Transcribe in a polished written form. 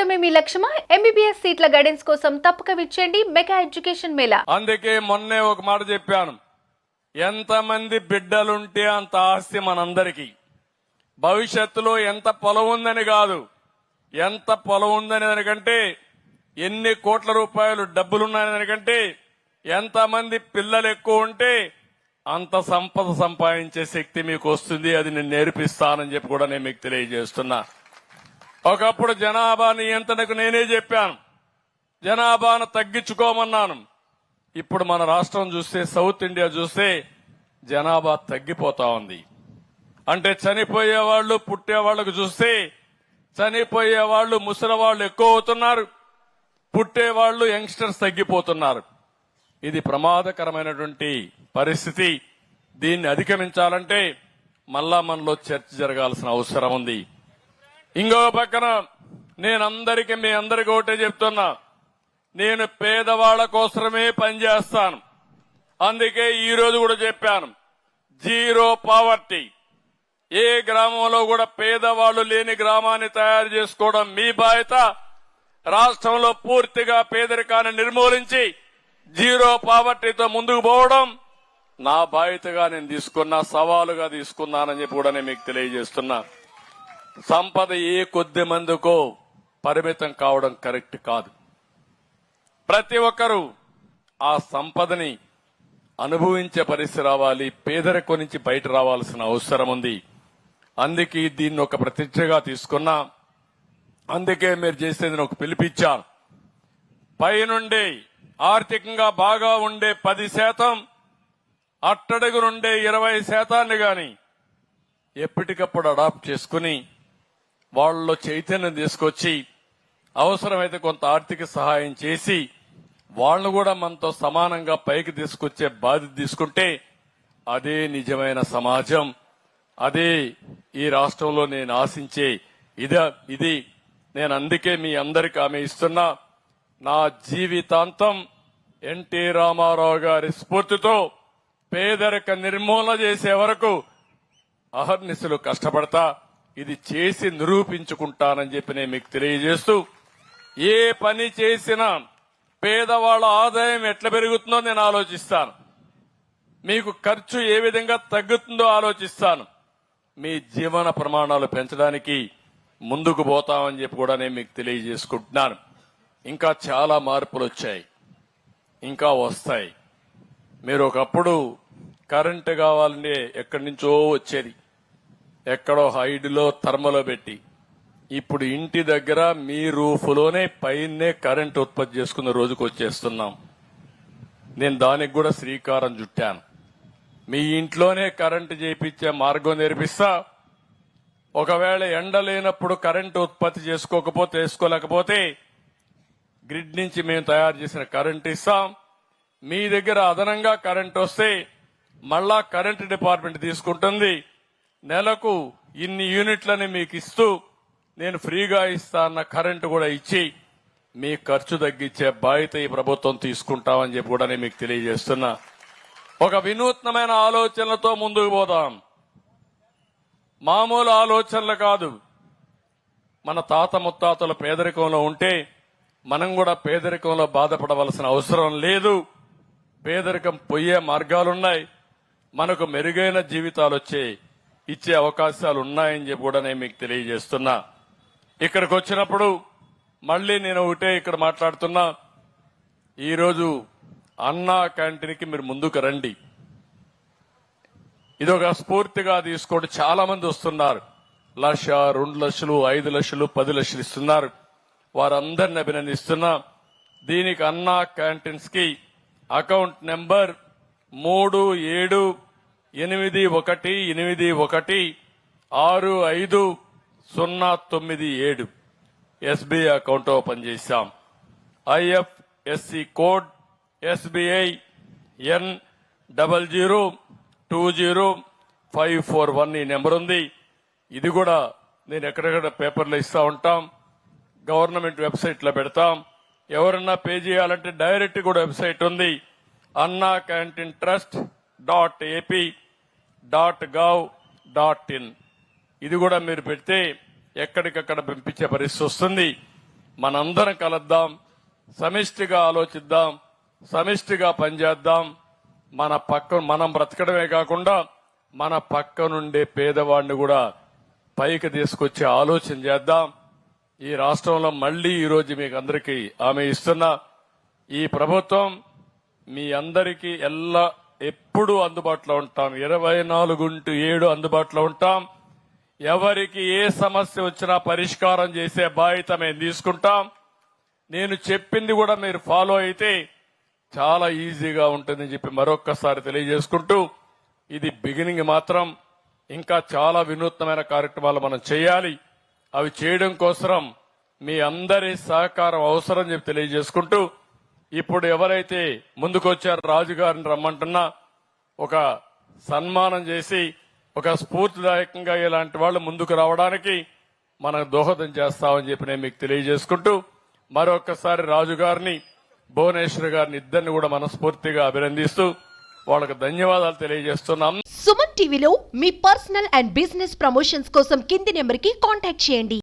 సాధించడమే మీ లక్ష్యమా? ఎంబీబీఎస్ సీట్ల గైడెన్స్ కోసం తప్పక విచ్చేయండి మెగా ఎడ్యుకేషన్ మేళా. అందుకే మొన్నే ఒక మాట చెప్పాను, ఎంతమంది బిడ్డలుంటే అంత ఆస్తి మనందరికీ. భవిష్యత్తులో ఎంత పొలం ఉందని కాదు, ఎంత పొలం ఉందని దానికంటే, ఎన్ని కోట్ల రూపాయలు డబ్బులున్నాయని దానికంటే, ఎంతమంది పిల్లలు ఎక్కువ ఉంటే అంత సంపద సంపాదించే శక్తి మీకు వస్తుంది. అది నేను నేర్పిస్తానని చెప్పి కూడా నేను మీకు తెలియజేస్తున్నా. ఒకప్పుడు జనాభా నియంత్రణకు నేనే చెప్పాను, జనాభాను తగ్గించుకోమన్నాను. ఇప్పుడు మన రాష్ట్రం చూస్తే, సౌత్ ఇండియా చూస్తే జనాభా తగ్గిపోతా ఉంది. అంటే చనిపోయే వాళ్ళు, పుట్టే వాళ్లకు చూస్తే చనిపోయే వాళ్ళు, ముసలి వాళ్ళు ఎక్కువ అవుతున్నారు, పుట్టే వాళ్ళు, యంగ్స్టర్స్ తగ్గిపోతున్నారు. ఇది ప్రమాదకరమైనటువంటి పరిస్థితి. దీన్ని అధిగమించాలంటే మళ్ళా మనలో చర్చ జరగాల్సిన అవసరం ఉంది. ఇంకో పక్కన నేనందరికీ, మీ అందరికీ ఒకటే చెప్తున్నా, నేను పేదవాళ్ల కోసమే పనిచేస్తాను. అందుకే ఈ రోజు కూడా చెప్పాను, జీరో పావర్టీ. ఏ గ్రామంలో కూడా పేదవాళ్లు లేని గ్రామాన్ని తయారు చేసుకోవడం మీ బాధ్యత. రాష్ట్రంలో పూర్తిగా పేదరికాన్ని నిర్మూలించి జీరో పావర్టీతో ముందుకు పోవడం నా బాధ్యతగా నేను తీసుకున్నా, సవాలుగా తీసుకున్నానని చెప్పి కూడా నేను మీకు తెలియజేస్తున్నా. సంపద ఏ కొద్ది మందికో పరిమితం కావడం కరెక్ట్ కాదు. ప్రతి ఒక్కరూ ఆ సంపదని అనుభవించే పరిస్థితి రావాలి, పేదరికం నుంచి బయట రావాల్సిన అవసరం ఉంది. అందుకే దీన్ని ఒక ప్రతిష్టగా తీసుకున్నా. అందుకే మీరు చేసేది ఒక పిలిపిచ్చాను. పైనుండి ఆర్థికంగా బాగా ఉండే 10%, అట్టడుగు నుండే 20% గాని ఎప్పటికప్పుడు అడాప్ట్ చేసుకుని వాళ్ళలో చైతన్యం తీసుకొచ్చి అవసరమైతే కొంత ఆర్థిక సహాయం చేసి వాళ్ళను కూడా మనతో సమానంగా పైకి తీసుకొచ్చే బాధ్యత తీసుకుంటే అదే నిజమైన సమాజం. అదే ఈ రాష్ట్రంలో నేను ఆశించే ఇది. నేను అందుకే మీ అందరికీ హామీ ఇస్తున్నా, నా జీవితాంతం ఎన్టీ రామారావు గారి స్ఫూర్తితో పేదరిక నిర్మూలన చేసే వరకు అహర్నిశలు కష్టపడతా. ఇది చేసి నిరూపించుకుంటానని చెప్పి నేను మీకు తెలియజేస్తూ, ఏ పని చేసినా పేదవాళ్ల ఆదాయం ఎట్లా పెరుగుతుందో నేను ఆలోచిస్తాను, మీకు ఖర్చు ఏ విధంగా తగ్గుతుందో ఆలోచిస్తాను. మీ జీవన ప్రమాణాలు పెంచడానికి ముందుకు పోతామని చెప్పి కూడా నేను మీకు తెలియజేసుకుంటున్నాను. ఇంకా చాలా మార్పులు వచ్చాయి, ఇంకా వస్తాయి. మీరు ఒకప్పుడు కరెంటు కావాలంటే ఎక్కడి నుంచో వచ్చేది, ఎక్కడో హైడ్లో థర్మలో పెట్టి. ఇప్పుడు ఇంటి దగ్గర మీ రూఫ్లోనే పైనే కరెంటు ఉత్పత్తి చేసుకున్న రోజుకు వచ్చేస్తున్నాం. నేను దానికి కూడా శ్రీకారం చుట్టాను. మీ ఇంట్లోనే కరెంటు చేయించే మార్గం నేర్పిస్తా. ఒకవేళ ఎండ లేనప్పుడు కరెంటు ఉత్పత్తి చేసుకోలేకపోతే గ్రిడ్ నుంచి మేము తయారు చేసిన కరెంటు ఇస్తాం. మీ దగ్గర అదనంగా కరెంటు వస్తే మళ్ళా కరెంటు డిపార్ట్మెంట్ తీసుకుంటుంది. నెలకు ఇన్ని యూనిట్లని మీకు ఇస్తూ నేను ఫ్రీగా ఇస్తా అన్న కరెంటు కూడా ఇచ్చి మీ ఖర్చు తగ్గించే బాధ్యత ఈ ప్రభుత్వం తీసుకుంటామని చెప్పి కూడా నేను మీకు తెలియజేస్తున్నా. ఒక వినూత్నమైన ఆలోచనలతో ముందుకు పోదాం. మామూలు ఆలోచనలు కాదు. మన తాత ముత్తాతల పేదరికంలో ఉంటే మనం కూడా పేదరికంలో బాధపడవలసిన అవసరం లేదు. పేదరికం పోయే మార్గాలున్నాయి. మనకు మెరుగైన జీవితాలు ఇచ్చే అవకాశాలు ఉన్నాయని చెప్పి కూడా నేను మీకు తెలియజేస్తున్నా. ఇక్కడికి వచ్చినప్పుడు మళ్లీ నేను ఒకటే ఇక్కడ మాట్లాడుతున్నా, ఈరోజు అన్నా క్యాంటీన్కి మీరు ముందుకు రండి. ఇదొక స్ఫూర్తిగా తీసుకోండి. చాలా మంది వస్తున్నారు, 1,00,000, 2 లక్షలు, 5 లక్షలు, 10 లక్షలు ఇస్తున్నారు. వారందరిని అభినందిస్తున్నా. దీనికి అన్నా క్యాంటీన్స్ కి account number 378181650997 SBI account open చేశాం. ఐఎఫ్ఎస్సి కోడ్ ఎస్బీఐ N00205441 ఈ నెంబర్ ఉంది. ఇది కూడా నేను ఎక్కడెక్కడ పేపర్లో ఇస్తా ఉంటాం, గవర్నమెంట్ వెబ్సైట్ లో పెడతాం. ఎవరన్నా పే చేయాలంటే డైరెక్ట్ కూడా వెబ్సైట్ ఉంది, annacanteen.ap.gov.in. ఇది కూడా మీరు పెడితే ఎక్కడికక్కడ పంపించే పరిస్థితి వస్తుంది. మనందరం కలుద్దాం, సమిష్టిగా ఆలోచిద్దాం, సమిష్టిగా పనిచేద్దాం. మనం బ్రతకడమే కాకుండా మన పక్క నుండే పేదవాడిని కూడా పైకి తీసుకొచ్చే ఆలోచన చేద్దాం. ఈ రాష్ట్రంలో మళ్లీ ఈరోజు మీకు అందరికీ హామీ ఇస్తున్నా, ఈ ప్రభుత్వం మీ అందరికీ ఎప్పుడూ అందుబాటులో ఉంటాం. 24/7 అందుబాటులో ఉంటాం. ఎవరికి ఏ సమస్య వచ్చినా పరిష్కారం చేసే బాధ్యత మేము తీసుకుంటాం. నేను చెప్పింది కూడా మీరు ఫాలో అయితే చాలా ఈజీగా ఉంటుందని చెప్పి మరొక్కసారి తెలియజేసుకుంటూ, ఇది బిగినింగ్ మాత్రం. ఇంకా చాలా వినూత్నమైన కార్యక్రమాలు మనం చేయాలి. అవి చేయడం కోసం మీ అందరి సహకారం అవసరం చెప్పి తెలియజేసుకుంటూ, ఇప్పుడు ఎవరైతే ముందుకొచ్చారో రాజు గారిని రమ్మంటున్నా, ఒక సన్మానం చేసి ఒక స్ఫూర్తిదాయకంగా ఇలాంటి వాళ్ళు ముందుకు రావడానికి మనకు దోహదం చేస్తామని చెప్పి నేను మీకు తెలియజేసుకుంటూ, మరొకసారి రాజు గారిని, భువనేశ్వర్ గారిని ఇద్దరిని కూడా మనస్ఫూర్తిగా అభినందిస్తూ వాళ్ళకు ధన్యవాదాలు తెలియజేస్తున్నాం. సుమన్ టీవీలో మీ పర్సనల్ అండ్ బిజినెస్ ప్రమోషన్స్ కోసం కింది నెంబర్కి కాంటాక్ట్ చేయండి.